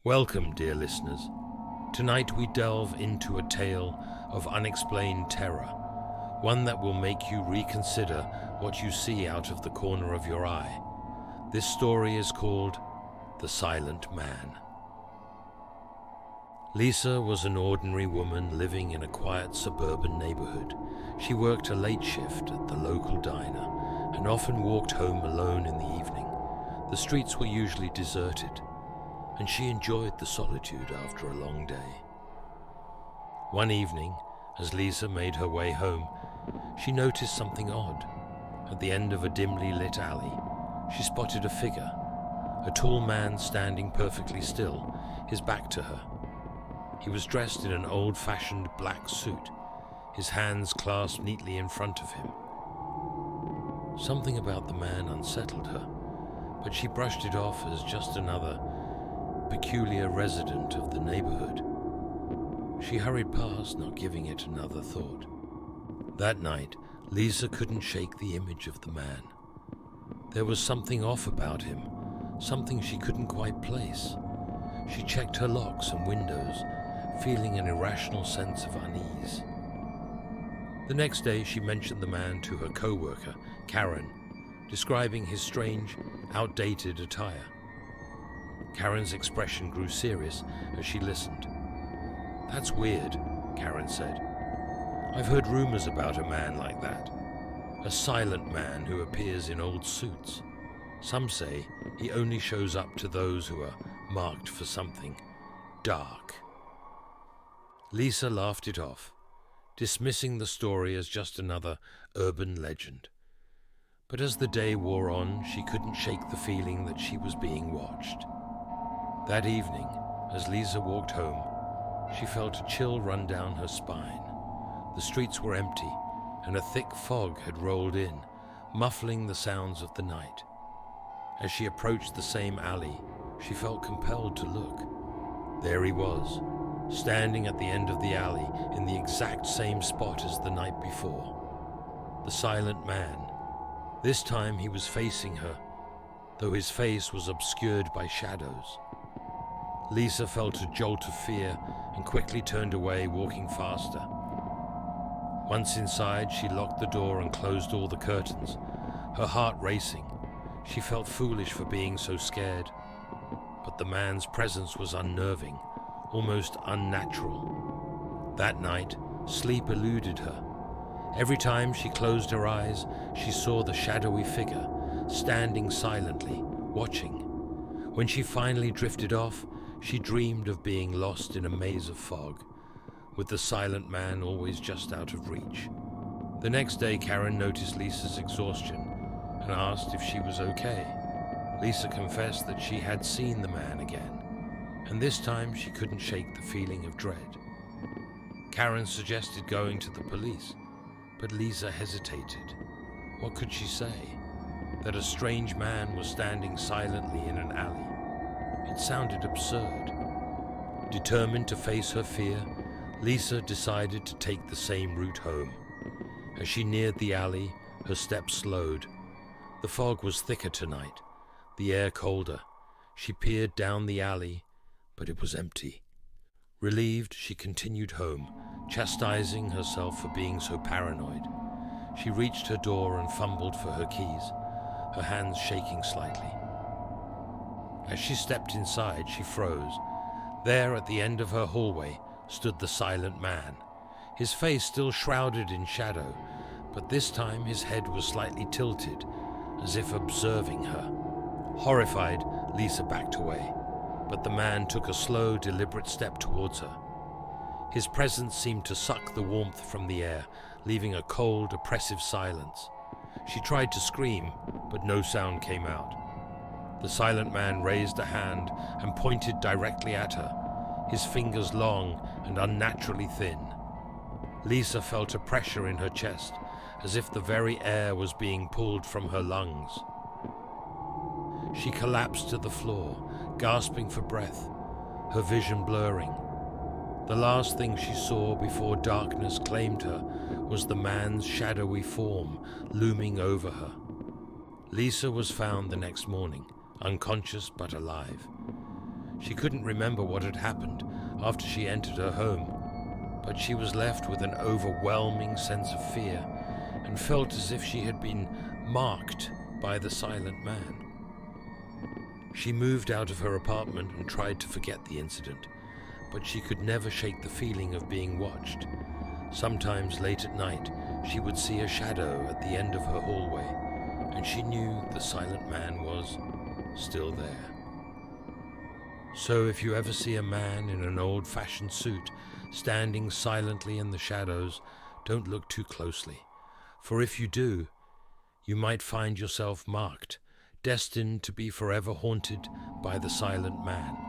Welcome, dear listeners. Tonight we delve into a tale of unexplained terror, one that will make you reconsider what you see out of the corner of your eye. This story is called The Silent Man. Lisa was an ordinary woman living in a quiet suburban neighborhood. She worked a late shift at the local diner and often walked home alone in the evening. The streets were usually deserted, and she enjoyed the solitude after a long day. One evening, as Lisa made her way home, she noticed something odd. At the end of a dimly lit alley, she spotted a figure, a tall man standing perfectly still, his back to her. He was dressed in an old-fashioned black suit, his hands clasped neatly in front of him. Something about the man unsettled her, but she brushed it off as just another peculiar resident of the neighborhood. She hurried past, not giving it another thought. That night, Lisa couldn't shake the image of the man. There was something off about him, something she couldn't quite place. She checked her locks and windows, feeling an irrational sense of unease. The next day, she mentioned the man to her co-worker, Karen, describing his strange, outdated attire. Karen's expression grew serious as she listened. "That's weird," Karen said. "I've heard rumors about a man like that. A silent man who appears in old suits. Some say he only shows up to those who are marked for something dark." Lisa laughed it off, dismissing the story as just another urban legend. But as the day wore on, she couldn't shake the feeling that she was being watched. That evening, as Lisa walked home, she felt a chill run down her spine. The streets were empty, and a thick fog had rolled in, muffling the sounds of the night. As she approached the same alley, she felt compelled to look. There he was, standing at the end of the alley in the exact same spot as the night before. The silent man. This time he was facing her, though his face was obscured by shadows. Lisa felt a jolt of fear and quickly turned away, walking faster. Once inside, she locked the door and closed all the curtains, her heart racing. She felt foolish for being so scared, but the man's presence was unnerving, almost unnatural. That night, sleep eluded her. Every time she closed her eyes, she saw the shadowy figure, standing silently, watching. When she finally drifted off, she dreamed of being lost in a maze of fog, with the silent man always just out of reach. The next day, Karen noticed Lisa's exhaustion and asked if she was okay. Lisa confessed that she had seen the man again, and this time she couldn't shake the feeling of dread. Karen suggested going to the police, but Lisa hesitated. What could she say? That a strange man was standing silently in an alley? It sounded absurd. Determined to face her fear, Lisa decided to take the same route home. As she neared the alley, her steps slowed. The fog was thicker tonight, the air colder. She peered down the alley, but it was empty. Relieved, she continued home, chastising herself for being so paranoid. She reached her door and fumbled for her keys, her hands shaking slightly. As she stepped inside, she froze. There, at the end of her hallway, stood the silent man, his face still shrouded in shadow, but this time his head was slightly tilted, as if observing her. Horrified, Lisa backed away, but the man took a slow, deliberate step towards her. His presence seemed to suck the warmth from the air, leaving a cold, oppressive silence. She tried to scream, but no sound came out. The silent man raised a hand and pointed directly at her, his fingers long and unnaturally thin. Lisa felt a pressure in her chest, as if the very air was being pulled from her lungs. She collapsed to the floor, gasping for breath, her vision blurring. The last thing she saw before darkness claimed her was the man's shadowy form looming over her. Lisa was found the next morning, unconscious but alive. She couldn't remember what had happened after she entered her home, but she was left with an overwhelming sense of fear and felt as if she had been marked by the Silent Man. She moved out of her apartment and tried to forget the incident, but she could never shake the feeling of being watched. Sometimes late at night, she would see a shadow at the end of her hallway, and she knew the Silent Man was still there. So if you ever see a man in an old-fashioned suit standing silently in the shadows, don't look too closely, for if you do, you might find yourself marked, destined to be forever haunted by the Silent Man.